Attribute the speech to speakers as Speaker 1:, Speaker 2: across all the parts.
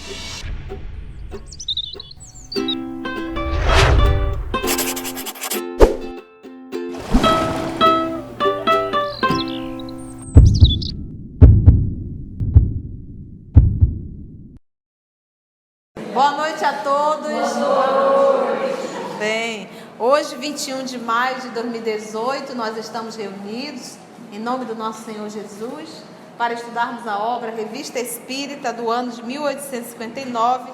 Speaker 1: Boa noite a todos. Boa noite. Bem, hoje, 21 de maio de 2018, nós estamos reunidos em nome do nosso Senhor Jesus para estudarmos a obra Revista Espírita do ano de 1859.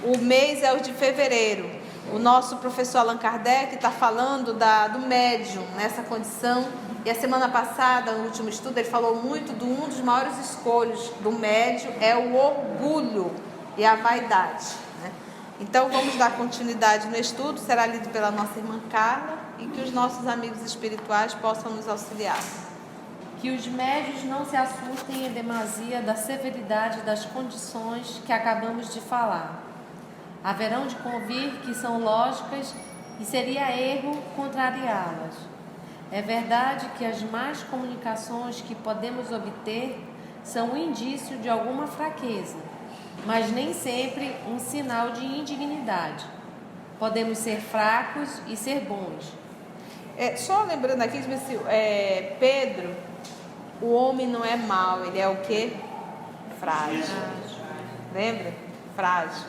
Speaker 1: O mês é o de fevereiro. O nosso professor Allan Kardec está falando do médium nessa condição. E a semana passada, no último estudo, ele falou muito de um dos maiores escolhos do médium é o orgulho e a vaidade, né? Então vamos dar continuidade no estudo, será lido pela nossa irmã Carla e que os nossos amigos espirituais possam nos auxiliar.
Speaker 2: Que os médios não se assustem em demasia da severidade das condições que acabamos de falar. Haverão de convir que são lógicas e seria erro contrariá-las. É verdade que as más comunicações que podemos obter são um indício de alguma fraqueza, mas nem sempre um sinal de indignidade. Podemos ser fracos e ser bons.
Speaker 1: Só lembrando aqui, Pedro, o homem não é mau, ele é o quê? Frágil. Lembra? Frágil.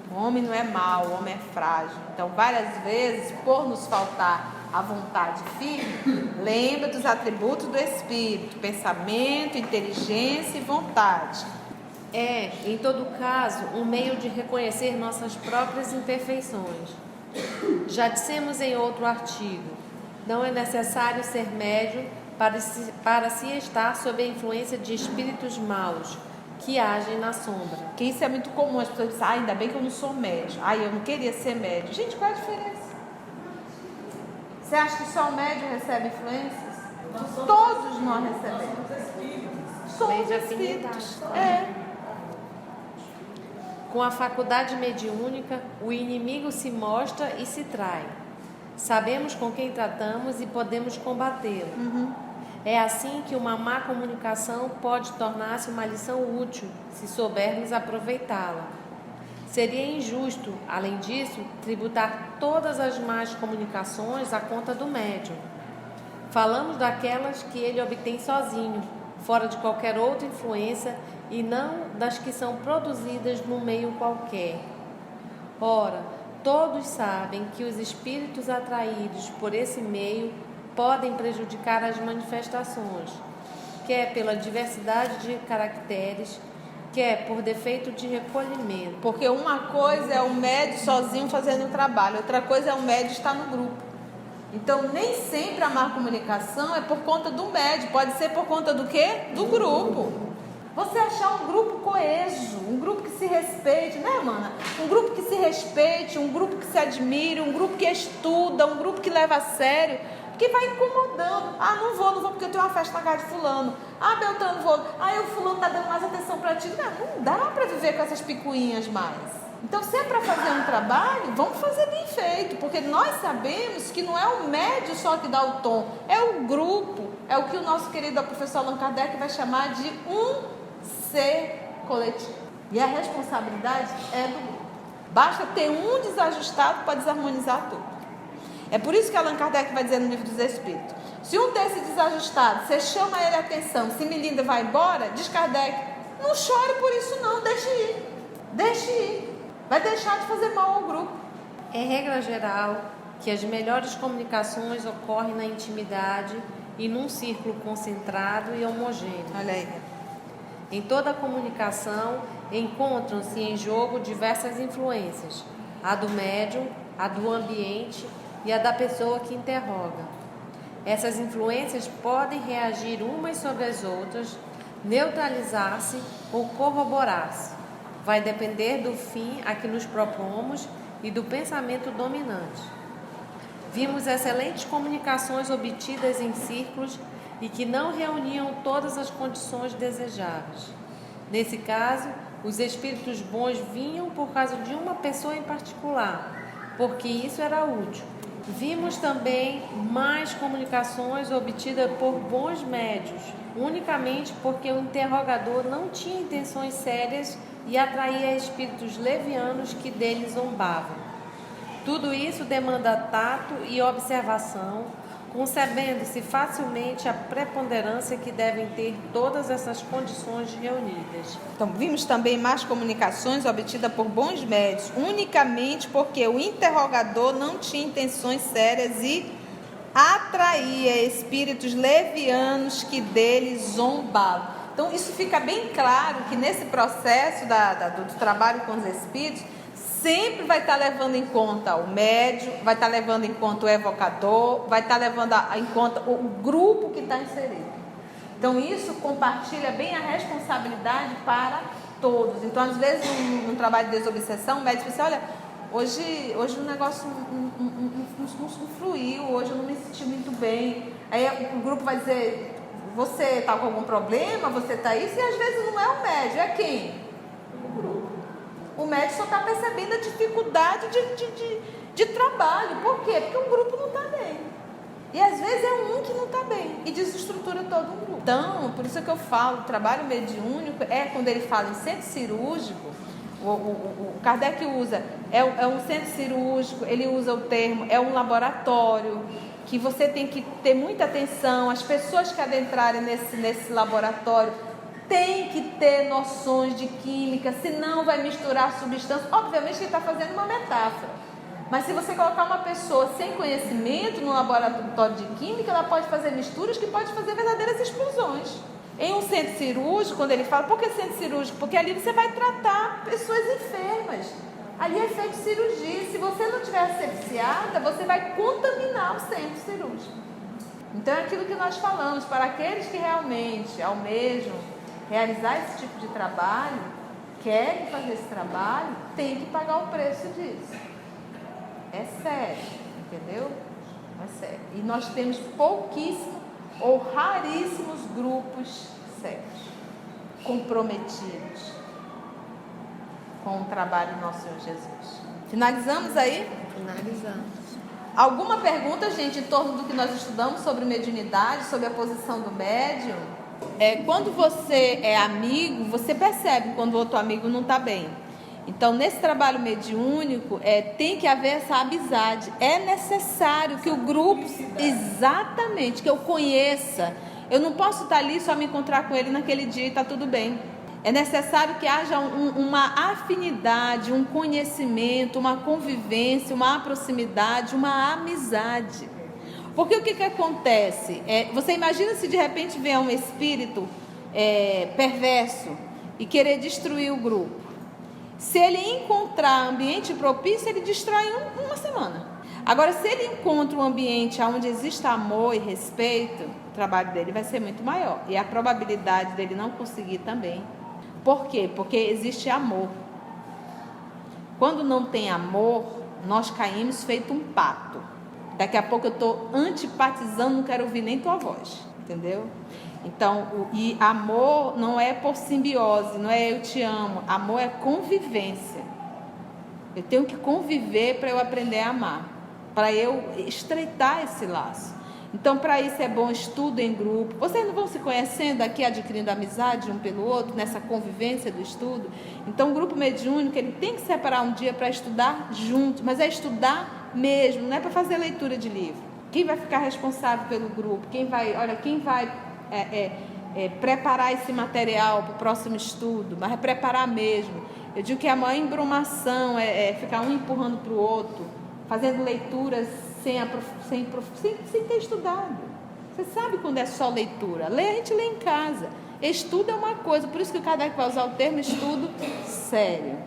Speaker 1: O homem não é mau, o homem é frágil. Então, várias vezes, por nos faltar a vontade firme, lembra dos atributos do Espírito: pensamento, inteligência e vontade.
Speaker 2: Em todo caso, um meio de reconhecer nossas próprias imperfeições. Já dissemos em outro artigo, não é necessário ser médium para se estar sob a influência de espíritos maus que agem na sombra.
Speaker 1: Que isso é muito comum, as pessoas dizem, ainda bem que eu não sou médium. Eu não queria ser médium. Gente, qual é a diferença? Você acha que só o médium recebe influências? Todos nós recebemos. Somos espíritos.
Speaker 2: Com a faculdade mediúnica, o inimigo se mostra e se trai. Sabemos com quem tratamos e podemos combatê-lo. É assim que uma má comunicação pode tornar-se uma lição útil, se soubermos aproveitá-la. Seria injusto, além disso, tributar todas as más comunicações à conta do médium. Falamos daquelas que ele obtém sozinho, fora de qualquer outra influência, e não das que são produzidas no meio qualquer. Ora, todos sabem que os espíritos atraídos por esse meio podem prejudicar as manifestações, quer pela diversidade de caracteres, quer por defeito de recolhimento.
Speaker 1: Porque uma coisa é o médium sozinho fazendo o trabalho, outra coisa é o médium estar no grupo. Então, nem sempre a má comunicação é por conta do médium, pode ser por conta do quê? Do grupo. Você achar um grupo coeso, um grupo que se respeite, né, mana? Um grupo que se respeite, um grupo que se admire, um grupo que estuda, um grupo que leva a sério, porque vai incomodando. Não vou porque eu tenho uma festa na casa de fulano. Beltrano, vou. O fulano tá dando mais atenção para ti. Não dá para viver com essas picuinhas mais. Então, se é para fazer um trabalho, vamos fazer bem feito, porque nós sabemos que não é o médium só que dá o tom, é o grupo, é o que o nosso querido professor Allan Kardec vai chamar de um ser coletivo. E a responsabilidade é do grupo. Basta ter um desajustado para desarmonizar tudo. É por isso que Allan Kardec vai dizer no Livro dos Espíritos: se um desses desajustados, você chama ele a atenção, se Melinda vai embora, diz Kardec, não chore por isso não, deixe ir. Deixe ir. Vai deixar de fazer mal ao grupo.
Speaker 2: É regra geral que as melhores comunicações ocorrem na intimidade e num círculo concentrado e homogêneo.
Speaker 1: Olha aí.
Speaker 2: Em toda comunicação encontram-se em jogo diversas influências, a do médium, a do ambiente e a da pessoa que interroga. Essas influências podem reagir umas sobre as outras, neutralizar-se ou corroborar-se. Vai depender do fim a que nos propomos e do pensamento dominante. Vimos excelentes comunicações obtidas em círculos e que não reuniam todas as condições desejáveis. Nesse caso, os espíritos bons vinham por causa de uma pessoa em particular, porque isso era útil. Vimos também mais comunicações obtidas por bons médios, unicamente porque o interrogador não tinha intenções sérias e atraía espíritos levianos que dele zombavam. Tudo isso demanda tato e observação, concebendo-se facilmente a preponderância que devem ter todas essas condições reunidas.
Speaker 1: Então, vimos também más comunicações obtidas por bons médios, unicamente porque o interrogador não tinha intenções sérias e atraía espíritos levianos que dele zombavam. Então, isso fica bem claro que nesse processo do trabalho com os espíritos, sempre vai estar levando em conta o médium, vai estar levando em conta o evocador, vai estar levando em conta o grupo que está inserido. Então, isso compartilha bem a responsabilidade para todos. Então, às vezes, num trabalho de desobsessão, o médium diz assim, olha, hoje o negócio não fluiu, hoje eu não me senti muito bem. Aí o grupo vai dizer, você está com algum problema, você está isso, e às vezes não é o médium, é quem? O grupo. O médico só está percebendo a dificuldade de trabalho. Por quê? Porque o grupo não está bem. E às vezes é um que não está bem e desestrutura todo o grupo. Então, por isso que eu falo, o trabalho mediúnico é quando ele fala em centro cirúrgico, o Kardec usa, é um centro cirúrgico, ele usa o termo, é um laboratório, que você tem que ter muita atenção, as pessoas que adentrarem nesse laboratório tem que ter noções de química, senão vai misturar substâncias. Obviamente que ele está fazendo uma metáfora, mas se você colocar uma pessoa sem conhecimento no laboratório de química, ela pode fazer misturas que pode fazer verdadeiras explosões. Em um centro cirúrgico, quando ele fala, por que centro cirúrgico? Porque ali você vai tratar pessoas enfermas, ali é feito cirurgia. Se você não tiver asepsiada, você vai contaminar o centro cirúrgico. Então é aquilo que nós falamos, para aqueles que realmente almejam realizar esse tipo de trabalho, querem fazer esse trabalho, tem que pagar o preço disso. É sério, entendeu? É sério. E nós temos pouquíssimos ou raríssimos grupos sérios, comprometidos com o trabalho do nosso Senhor Jesus. Finalizamos aí?
Speaker 2: Finalizamos.
Speaker 1: Alguma pergunta, gente, em torno do que nós estudamos sobre mediunidade, sobre a posição do médium? Quando você é amigo, você percebe quando o outro amigo não está bem. Então, nesse trabalho mediúnico, tem que haver essa amizade. É necessário que o grupo, exatamente, que eu conheça. Eu não posso estar ali só me encontrar com ele naquele dia e está tudo bem. É necessário que haja uma afinidade, um conhecimento, uma convivência, uma proximidade, uma amizade. Porque o que acontece? Você imagina se de repente vier um espírito perverso e querer destruir o grupo. Se ele encontrar ambiente propício, ele destrói em uma semana. Agora, se ele encontra um ambiente onde existe amor e respeito, o trabalho dele vai ser muito maior. E a probabilidade dele não conseguir também. Por quê? Porque existe amor. Quando não tem amor, nós caímos feito um pato. Daqui a pouco eu estou antipatizando, não quero ouvir nem tua voz, entendeu? Então, e amor não é por simbiose, não é eu te amo. Amor é convivência. Eu tenho que conviver para eu aprender a amar, para eu estreitar esse laço. Então, para isso é bom estudo em grupo. Vocês não vão se conhecendo aqui, adquirindo amizade um pelo outro, nessa convivência do estudo? Então, o grupo mediúnico, ele tem que separar um dia para estudar junto, mas é estudar mesmo, não é para fazer leitura de livro. Quem vai ficar responsável pelo grupo? Quem vai preparar esse material para o próximo estudo? Mas é preparar mesmo. Eu digo que a maior embromação é ficar um empurrando para o outro, fazendo leituras sem ter estudado. Você sabe quando é só leitura? Ler, a gente lê em casa. Estudo é uma coisa, por isso que o Kardec vai usar o termo estudo sério.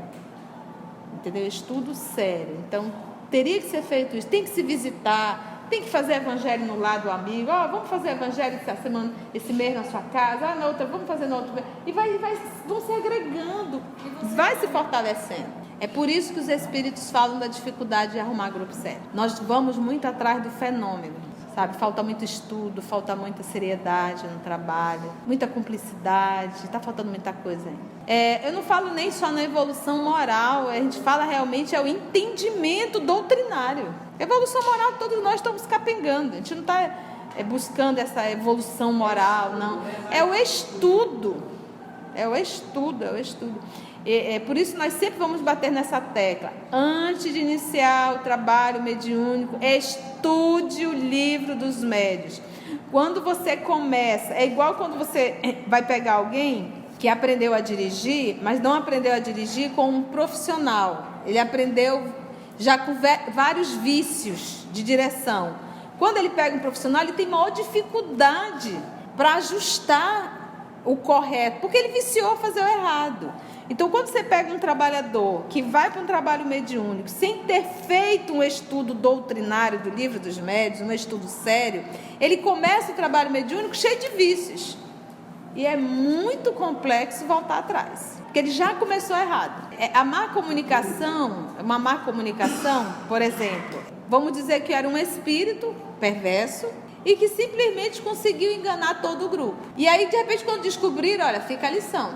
Speaker 1: Entendeu? Estudo sério. Então, teria que ser feito isso. Tem que se visitar, tem que fazer evangelho no lado do amigo. Vamos fazer evangelho essa semana, esse mês na sua casa. Na outra, vamos fazer na outra. E vão se agregando, vai se fortalecendo. É por isso que os espíritos falam da dificuldade de arrumar grupo sério. Nós vamos muito atrás do fenômeno, sabe? Falta muito estudo, falta muita seriedade no trabalho, muita cumplicidade, está faltando muita coisa ainda. Eu não falo nem só na evolução moral, a gente fala realmente o entendimento doutrinário. Evolução moral, todos nós estamos capengando, a gente não está buscando essa evolução moral, não. É o estudo. Por isso nós sempre vamos bater nessa tecla. Antes de iniciar o trabalho mediúnico, estude o livro dos médios. Quando você começa, é igual quando você vai pegar alguém que aprendeu a dirigir, mas não aprendeu a dirigir com um profissional. Ele aprendeu já com vários vícios de direção. Quando ele pega um profissional, ele tem maior dificuldade para ajustar o correto, porque ele viciou a fazer o errado. Então, quando você pega um trabalhador que vai para um trabalho mediúnico sem ter feito um estudo doutrinário do livro dos médios, um estudo sério, ele começa o trabalho mediúnico cheio de vícios. E é muito complexo voltar atrás, porque ele já começou errado. Uma má comunicação, por exemplo, vamos dizer que era um espírito perverso e que simplesmente conseguiu enganar todo o grupo. E aí, de repente, quando descobriram, olha, fica a lição,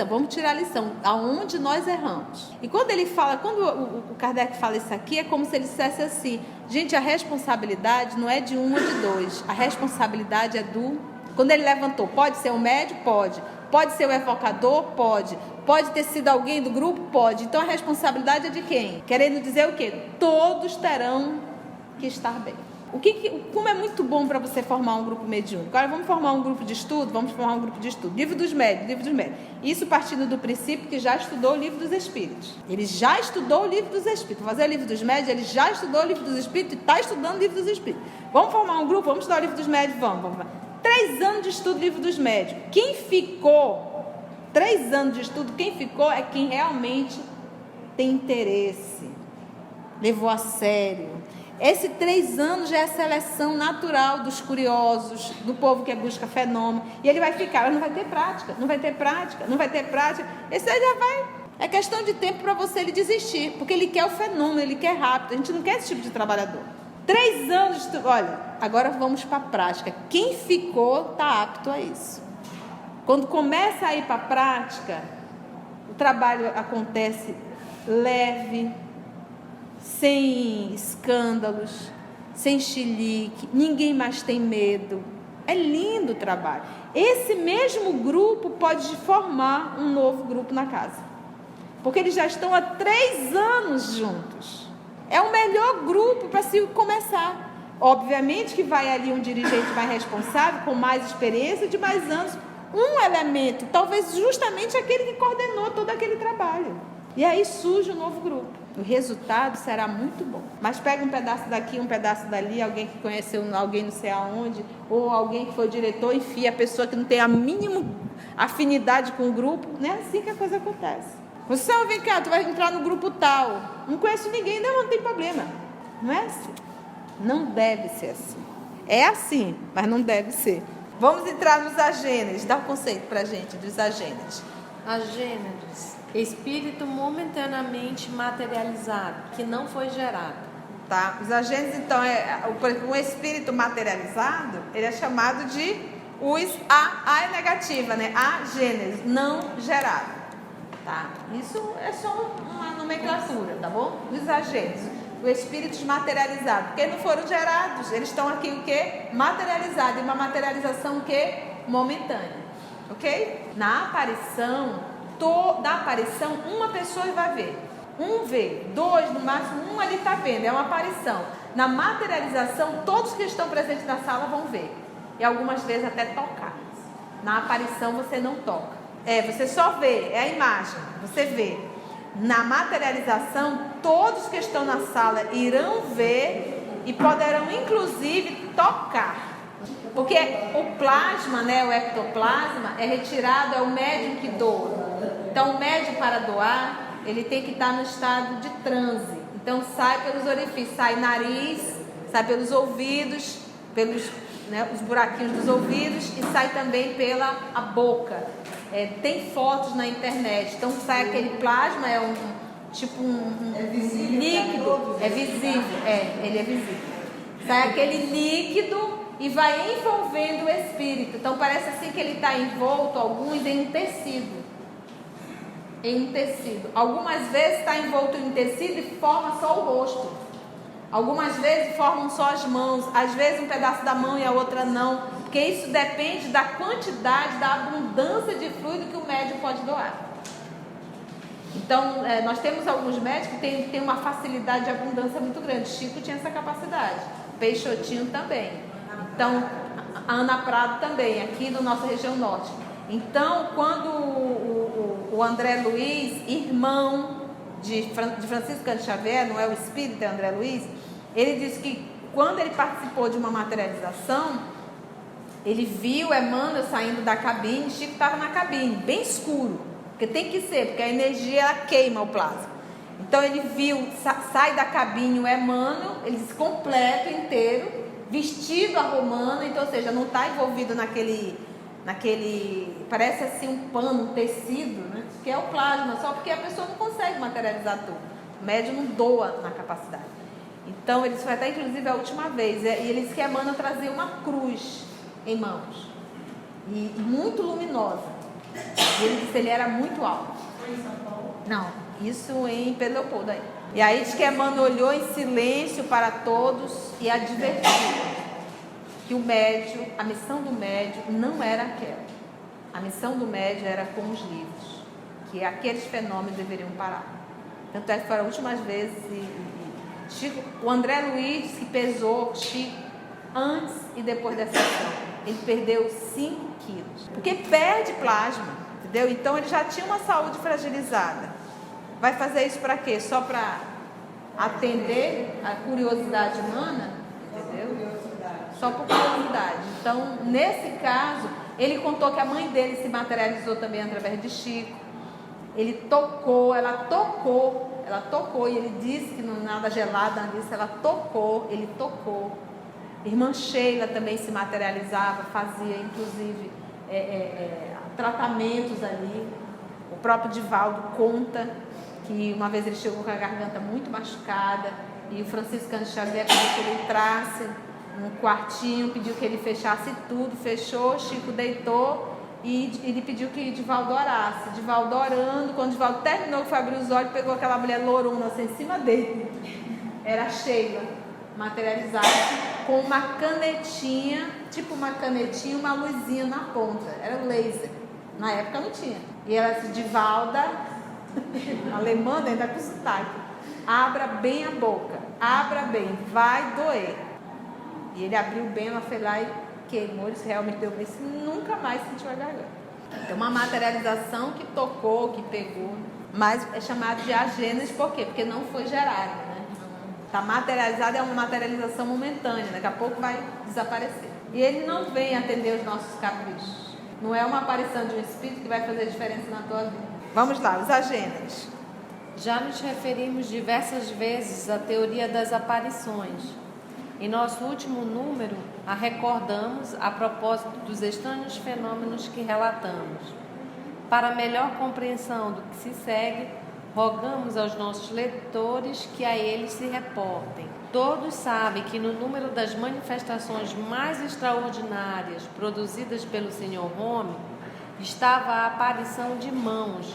Speaker 1: vamos tirar a lição, aonde nós erramos. E quando ele fala, quando o Kardec fala isso aqui, é como se ele dissesse assim, gente, a responsabilidade não é de um ou de dois, a responsabilidade é do... Quando ele levantou, pode ser um médium? Pode ser o evocador? Pode ter sido alguém do grupo? Pode. Então a responsabilidade é de quem? Querendo dizer o quê? Todos terão que estar bem. Como é muito bom para você formar um grupo mediúnico. Agora vamos formar um grupo de estudo? Vamos formar um grupo de estudo. Livro dos médios. Isso partindo do princípio que já estudou o livro dos espíritos. Ele já estudou o livro dos espíritos. Fazer o livro dos médios, ele já estudou o livro dos espíritos e está estudando o livro dos espíritos. Vamos formar um grupo? Vamos estudar o livro dos médios? Vamos. 3 anos de estudo do livro dos médios. Quem ficou 3 anos de estudo, quem ficou é quem realmente tem interesse, levou a sério. Esse 3 anos já é a seleção natural dos curiosos, do povo que busca fenômeno. E ele vai ficar, mas não vai ter prática. Esse aí já vai. É questão de tempo para você ele desistir, porque ele quer o fenômeno, ele quer rápido. A gente não quer esse tipo de trabalhador. 3 anos de estudo. Olha, agora vamos para a prática. Quem ficou está apto a isso. Quando começa a ir para a prática, o trabalho acontece leve, sem escândalos, sem chilique, ninguém mais tem medo. É lindo o trabalho. Esse mesmo grupo pode formar um novo grupo na casa, porque eles já estão há 3 anos juntos. É o melhor grupo para se começar. Obviamente que vai ali um dirigente mais responsável, com mais experiência, de mais anos, um elemento, talvez justamente aquele que coordenou todo aquele trabalho. E aí surge um novo grupo. O resultado será muito bom. Mas pega um pedaço daqui, um pedaço dali, alguém que conheceu alguém não sei aonde, ou alguém que foi diretor, enfim, a pessoa que não tem a mínima afinidade com o grupo, não é assim que a coisa acontece. Você vem cá, tu vai entrar no grupo tal, não conhece ninguém, não tem problema. Não é assim. Não deve ser assim. É assim, mas não deve ser. Vamos entrar nos agêneres. Dá um conceito pra gente dos agêneres.
Speaker 2: Agêneres, espírito momentaneamente materializado, que não foi gerado.
Speaker 1: Tá? Os agêneres, então, um espírito materializado, ele é chamado de A é negativa, né? Agêneres, não gerado. Tá? Isso é só uma nomenclatura, tá bom? Os agentes, os espíritos materializados, porque não foram gerados, eles estão aqui o quê? Materializados, e uma materialização o quê? Momentânea, ok? Na aparição, uma pessoa vai ver, um vê, 2 no máximo, um ali está vendo, é uma aparição. Na materialização, todos que estão presentes na sala vão ver, e algumas vezes até tocar. Na aparição você não toca. Você só vê, é a imagem, você vê. Na materialização, todos que estão na sala irão ver e poderão, inclusive, tocar. Porque o plasma, né, o ectoplasma, é retirado, é o médium que doa. Então, o médium para doar, ele tem que estar no estado de transe. Então, sai pelos orifícios, sai nariz, sai pelos ouvidos, pelos os buraquinhos dos ouvidos e sai também pela a boca. Tem fotos na internet, então sai aquele plasma, é visível, líquido, é visível, ele é visível. Sai aquele líquido e vai envolvendo o espírito. Então parece assim que ele está envolto, alguns em um tecido. Algumas vezes está envolto em um tecido e forma só o rosto. Algumas vezes formam só as mãos, às vezes um pedaço da mão e a outra não, porque isso depende da quantidade, da abundância de fluido que o médium pode doar. Então, nós temos alguns médicos que têm uma facilidade de abundância muito grande. Chico tinha essa capacidade, Peixotinho também. Então, a Ana Prado também, aqui na nossa região norte. Então, quando o André Luiz, irmão de Francisco Cândido Xavier, não é o espírito, é André Luiz, ele disse que quando ele participou de uma materialização, ele viu Emmanuel saindo da cabine, Chico estava na cabine, bem escuro, porque tem que ser, porque a energia ela queima o plasma. Então ele viu, sai da cabine o Emmanuel, ele disse completo, inteiro, vestido a romana, então, ou seja, não está envolvido naquele, parece assim um pano, um tecido, né? Que é o plasma, só porque a pessoa não consegue materializar tudo. O médium não doa na capacidade. Então, ele foi até inclusive a última vez, e ele disse que Emmanuel trazia uma cruz em mãos, e muito luminosa. E ele disse que ele era muito alto. Foi em São Paulo? Não, isso em Pedro Leopoldo aí. E aí diz que Emmanuel olhou em silêncio para todos e advertiu que o médium, a missão do médium não era aquela. A missão do médium era com os livros, que aqueles fenômenos deveriam parar. Tanto é que foram as últimas vezes Chico, o André Luiz que pesou Chico antes e depois dessa ação. Ele perdeu 5 quilos. Porque perde plasma, entendeu? Então ele já tinha uma saúde fragilizada. Vai fazer isso para quê? Só para atender a curiosidade humana? Entendeu? Só por curiosidade. Então, nesse caso, ele contou que a mãe dele se materializou também através de Chico. Ele tocou, ela tocou, e ele disse que não nada gelado, nada disso, ela tocou, ele tocou. Irmã Sheila também se materializava, fazia inclusive tratamentos ali. O próprio Divaldo conta que uma vez ele chegou com a garganta muito machucada e o Francisco Cândido Xavier pediu que ele entrasse num quartinho, pediu que ele fechasse tudo, fechou, Chico deitou e ele pediu que Divaldo orasse. Divaldo orando, quando Divaldo terminou, foi abrir os olhos, pegou aquela mulher lourona assim em cima dele. Era Sheila, materializada com uma canetinha, tipo uma canetinha, uma luzinha na ponta, era laser, na época não tinha. E ela disse, Divalda, alemã ainda com sotaque, abra bem a boca, abra bem, vai doer. E ele abriu bem, ela foi lá e queimou, ele realmente deu bem, nunca mais sentiu a garganta. Então uma materialização que tocou, que pegou, mas é chamado de agênese, por quê? Porque não foi gerado, né? Está materializado, é uma materialização momentânea, daqui a pouco vai desaparecer. E ele não vem atender os nossos caprichos. Não é uma aparição de um espírito que vai fazer diferença na tua vida. Vamos lá, os agêneres.
Speaker 2: Já nos referimos diversas vezes à teoria das aparições. Em nosso último número, a recordamos a propósito dos estranhos fenômenos que relatamos. Para melhor compreensão do que se segue, rogamos aos nossos leitores que a eles se reportem. Todos sabem que no número das manifestações mais extraordinárias produzidas pelo Sr. Home estava a aparição de mãos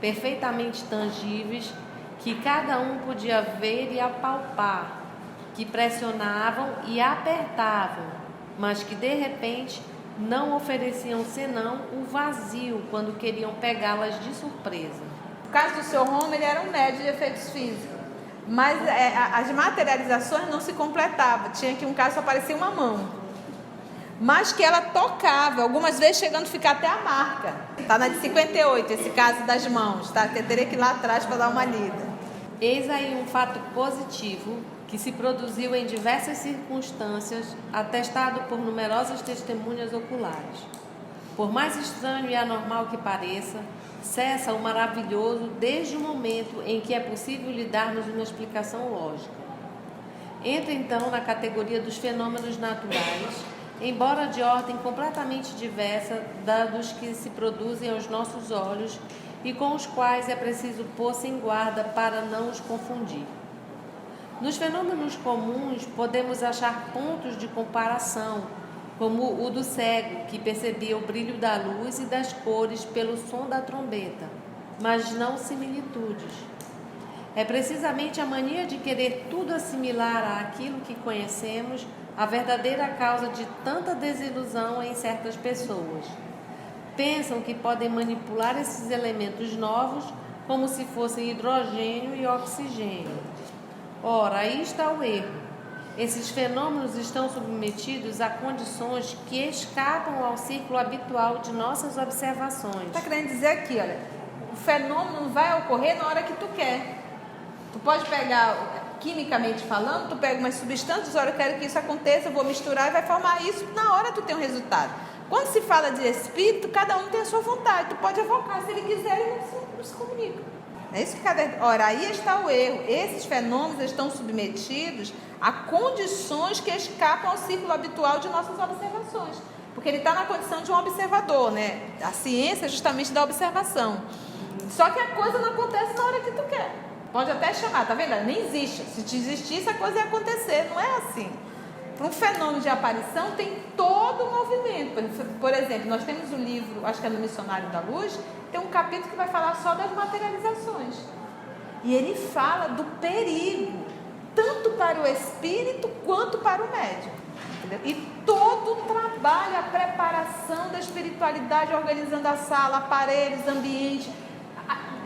Speaker 2: perfeitamente tangíveis que cada um podia ver e apalpar, que pressionavam e apertavam, mas que de repente não ofereciam senão o vazio quando queriam pegá-las de surpresa.
Speaker 1: No caso do Sr. Home, ele era um médium de efeitos físicos, mas as materializações não se completavam. Tinha que um caso só aparecia uma mão, mas que ela tocava, algumas vezes chegando a ficar até a marca. Está na de 58, esse caso das mãos, tá? Eu teria que ir lá atrás para dar uma lida.
Speaker 2: Eis aí um fato positivo que se produziu em diversas circunstâncias, atestado por numerosas testemunhas oculares. Por mais estranho e anormal que pareça, cessa o maravilhoso desde o momento em que é possível lhe darmos uma explicação lógica. Entra então na categoria dos fenômenos naturais, embora de ordem completamente diversa da dos que se produzem aos nossos olhos e com os quais é preciso pôr-se em guarda para não os confundir. Nos fenômenos comuns podemos achar pontos de comparação, como o do cego, que percebia o brilho da luz e das cores pelo som da trombeta, mas não similitudes. É precisamente a mania de querer tudo assimilar àquilo que conhecemos a verdadeira causa de tanta desilusão em certas pessoas. Pensam que podem manipular esses elementos novos como se fossem hidrogênio e oxigênio. Ora, aí está o erro. Esses fenômenos estão submetidos a condições que escapam ao círculo habitual de nossas observações.
Speaker 1: Está querendo dizer aqui, olha, o fenômeno vai ocorrer na hora que tu quer. Tu pode pegar, quimicamente falando, tu pega umas substâncias, olha, eu quero que isso aconteça, eu vou misturar e vai formar isso, na hora tu tem um resultado. Quando se fala de espírito, cada um tem a sua vontade, tu pode evocar, se ele quiser, ele não se comunica. É isso que ora, aí está o erro. Esses fenômenos estão submetidos a condições que escapam ao círculo habitual de nossas observações. Porque ele está na condição de um observador, né? A ciência é justamente da observação. Só que a coisa não acontece na hora que tu quer. Pode até chamar, tá vendo? Nem existe. Se existisse, a coisa ia acontecer. Não é assim. Para um fenômeno de aparição, tem todo o movimento. Por exemplo, nós temos um livro, acho que é no Missionário da Luz, tem um capítulo que vai falar só das materializações. E ele fala do perigo, tanto para o espírito quanto para o médium. Entendeu? E todo o trabalho, a preparação da espiritualidade, organizando a sala, aparelhos, ambiente,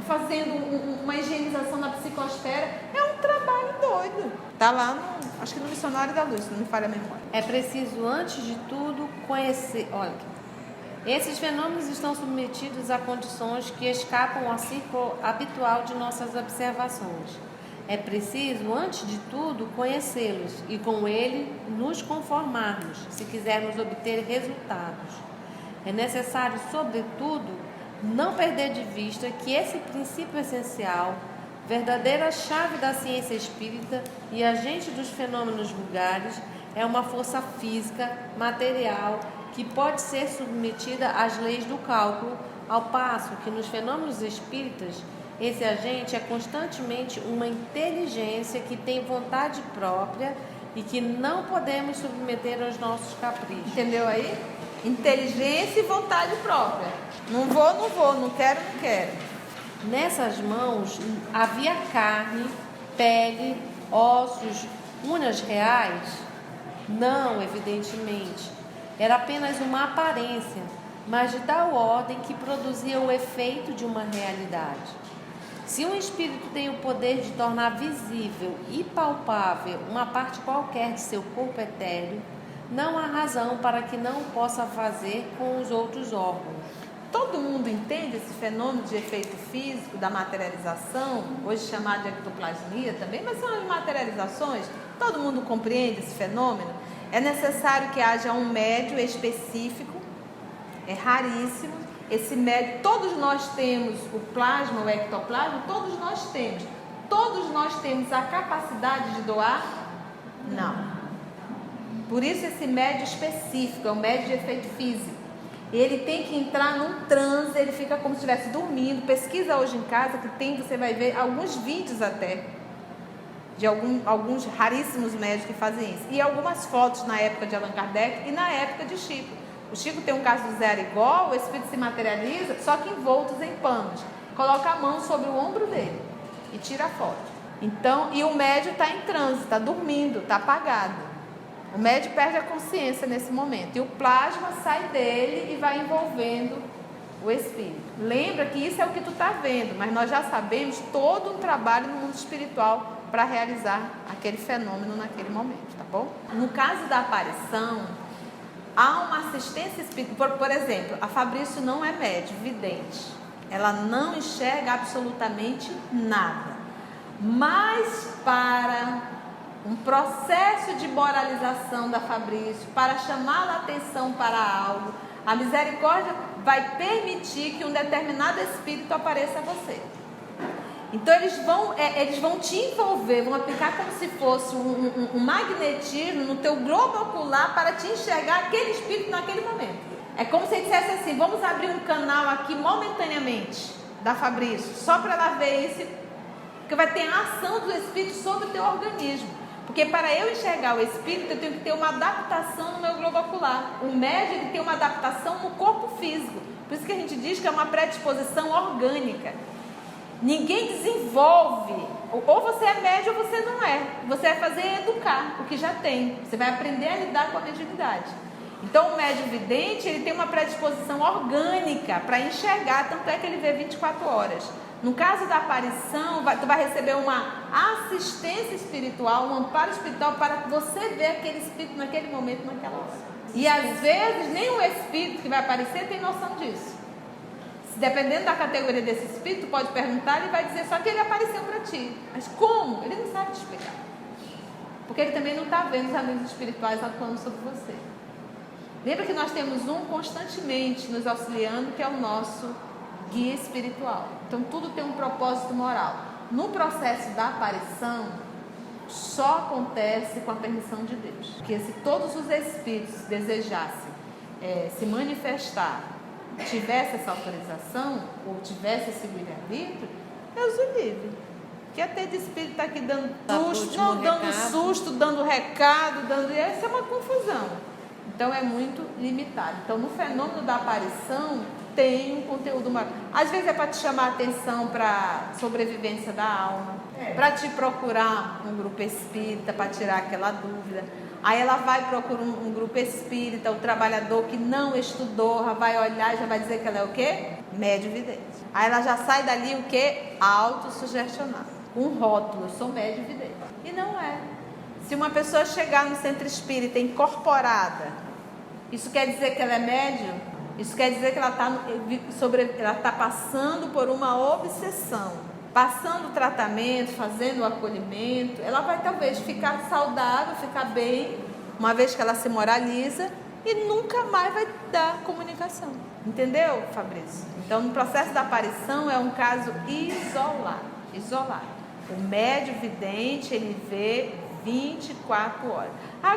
Speaker 1: fazendo uma higienização na psicosfera, é um trabalho doido. Está lá, acho que no Missionário da Luz, se não me falha a memória.
Speaker 2: É preciso, antes de tudo, conhecer... Olha, esses fenômenos estão submetidos a condições que escapam ao círculo habitual de nossas observações. É preciso, antes de tudo, conhecê-los e com ele nos conformarmos, se quisermos obter resultados. É necessário, sobretudo, não perder de vista que esse princípio essencial, verdadeira chave da ciência espírita e agente dos fenômenos vulgares, é uma força física, material, que pode ser submetida às leis do cálculo, ao passo que nos fenômenos espíritas, esse agente é constantemente uma inteligência que tem vontade própria e que não podemos submeter aos nossos caprichos.
Speaker 1: Entendeu aí? Inteligência e vontade própria. Não vou, não quero.
Speaker 2: Nessas mãos havia carne, pele, ossos, unhas reais? Não, evidentemente. Era apenas uma aparência, mas de tal ordem que produzia o efeito de uma realidade. Se um espírito tem o poder de tornar visível e palpável uma parte qualquer de seu corpo etéreo, não há razão para que não o possa fazer com os outros órgãos.
Speaker 1: Todo mundo entende esse fenômeno de efeito físico, da materialização, hoje chamado de ectoplasmia também, mas são as materializações. Todo mundo compreende esse fenômeno? É necessário que haja um médium específico, é raríssimo. Esse médium, todos nós temos o plasma, o ectoplasma, todos nós temos. Todos nós temos a capacidade de doar? Não. Por isso esse médium específico, é o médium de efeito físico. Ele tem que entrar num transe, ele fica como se estivesse dormindo. Pesquisa hoje em casa que tem, você vai ver alguns vídeos até de alguns raríssimos médicos que fazem isso. E algumas fotos na época de Allan Kardec e na época de Chico. O Chico tem um caso do Zé Arigó, o espírito se materializa, só que envoltos em panos. Coloca a mão sobre o ombro dele e tira a foto. Então, e o médium está em transe, está dormindo, está apagado. O médium perde a consciência nesse momento. E o plasma sai dele e vai envolvendo o espírito. Lembra que isso é o que tu está vendo, mas nós já sabemos todo um trabalho no mundo espiritual para realizar aquele fenômeno naquele momento, tá bom? No caso da aparição, há uma assistência espiritual. Por exemplo, a Fabrício não é médium, vidente. Ela não enxerga absolutamente nada. Mas para um processo de moralização da Fabrício, para chamar a atenção para algo, a misericórdia vai permitir que um determinado espírito apareça a você. Então eles vão te envolver, vão aplicar como se fosse um magnetismo no teu globo ocular para te enxergar aquele espírito naquele momento. É como se ele dissesse assim: vamos abrir um canal aqui momentaneamente da Fabrício, só para ela ver isso, porque vai ter a ação do espírito sobre o teu organismo. Porque para eu enxergar o espírito, eu tenho que ter uma adaptação no meu globo ocular. O médium, ele tem uma adaptação no corpo físico. Por isso que a gente diz que é uma predisposição orgânica. Ninguém desenvolve, ou você é médium ou você não é. Você vai fazer educar o que já tem. Você vai aprender a lidar com a mediunidade. Então o médium vidente, ele tem uma predisposição orgânica para enxergar, tanto é que ele vê 24 horas. No caso da aparição, tu vai receber uma assistência espiritual, um amparo espiritual para você ver aquele espírito naquele momento, naquela hora. E às vezes nem o espírito que vai aparecer tem noção disso. Dependendo da categoria desse espírito, pode perguntar, ele vai dizer só que ele apareceu para ti. Mas como? Ele não sabe te explicar. Porque ele também não está vendo os amigos espirituais atuando sobre você. Lembra que nós temos um constantemente nos auxiliando, que é o nosso guia espiritual. Então tudo tem um propósito moral. No processo da aparição, só acontece com a permissão de Deus. Porque se todos os espíritos desejassem se manifestar, tivesse essa autorização, ou tivesse esse livre-arbítrio, Deus o livre. Que até de espírito está aqui dando susto, não dando susto, dando recado, isso é uma confusão. Então é muito limitado. Então no fenômeno da aparição tem um conteúdo maior. Às vezes é para te chamar a atenção para a sobrevivência da alma, para te procurar um grupo espírita, para tirar aquela dúvida. Aí ela vai procurar um grupo espírita, o trabalhador que não estudou, já vai olhar e já vai dizer que ela é o quê? Médio vidente. Aí ela já sai dali o quê? Autossugestionada. Um rótulo, eu sou médio vidente. E não é. Se uma pessoa chegar no centro espírita incorporada, isso quer dizer que ela é médium? Isso quer dizer que ela está passando por uma obsessão, passando o tratamento, fazendo o acolhimento. Ela vai talvez ficar saudável, ficar bem, uma vez que ela se moraliza, e nunca mais vai dar comunicação. Entendeu, Fabrício? Então, no processo da aparição é um caso isolado. O médium vidente, ele vê 24 horas.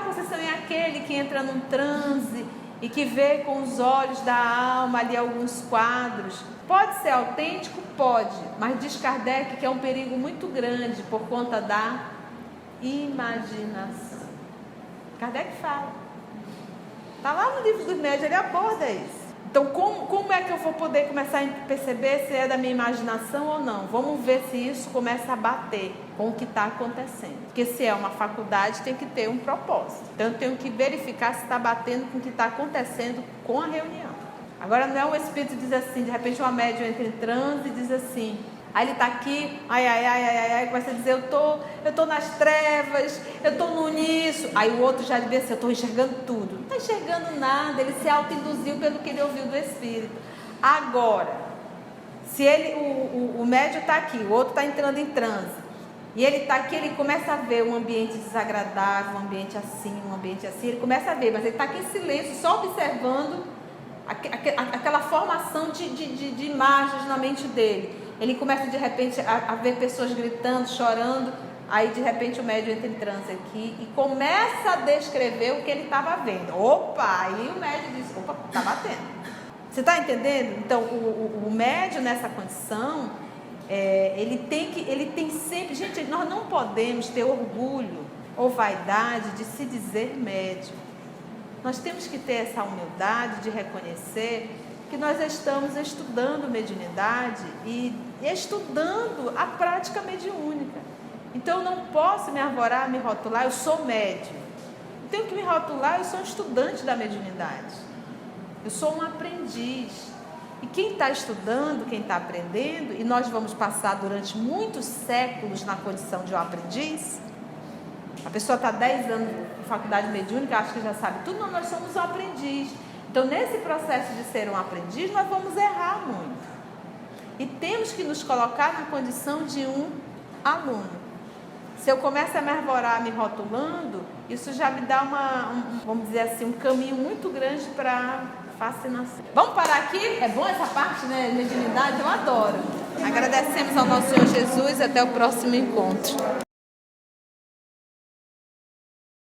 Speaker 1: Conceição, é aquele que entra num transe e que vê com os olhos da alma ali alguns quadros. Pode ser autêntico? Pode, mas diz Kardec que é um perigo muito grande por conta da imaginação. Kardec fala. Está lá no livro dos médiuns, ele aborda isso. Então, como é que eu vou poder começar a perceber se é da minha imaginação ou não? Vamos ver se isso começa a bater com o que está acontecendo. Porque se é uma faculdade, tem que ter um propósito. Então, eu tenho que verificar se está batendo com o que está acontecendo com a reunião. Agora, não é um espírito que diz assim, de repente uma médium entra em transe e diz assim... Aí ele está aqui, começa a dizer, eu tô nas trevas, eu estou no nisso. Aí o outro já diz assim, eu estou enxergando tudo. Não está enxergando nada, ele se autoinduziu pelo que ele ouviu do Espírito. Agora, se o médium está aqui, o outro está entrando em transe, e ele está aqui, ele começa a ver um ambiente desagradável, um ambiente assim, ele começa a ver, mas ele está aqui em silêncio, só observando aquela formação de imagens na mente dele. Ele começa de repente a ver pessoas gritando, chorando. Aí de repente o médium entra em transe aqui e começa a descrever o que ele estava vendo. Aí o médium diz, está batendo. Você está entendendo? Então o médium nessa condição, ele tem sempre... Gente, nós não podemos ter orgulho ou vaidade de se dizer médium. Nós temos que ter essa humildade de reconhecer que nós estamos estudando mediunidade e estudando a prática mediúnica. Então eu não posso me arvorar, me rotular, eu sou médium. Eu tenho que me rotular, eu sou um estudante da mediunidade. Eu sou um aprendiz. E quem está estudando, quem está aprendendo, e nós vamos passar durante muitos séculos na condição de um aprendiz. A pessoa está 10 anos em faculdade mediúnica, acha que já sabe tudo. Não, nós somos um aprendiz. Então, nesse processo de ser um aprendiz, nós vamos errar muito. E temos que nos colocar na condição de um aluno. Se eu começo a me arvorar, me rotulando, isso já me dá vamos dizer assim, um caminho muito grande para fascinação. Vamos parar aqui? É bom essa parte, né? Mediunidade, eu adoro. Agradecemos ao nosso Senhor Jesus e até o próximo encontro.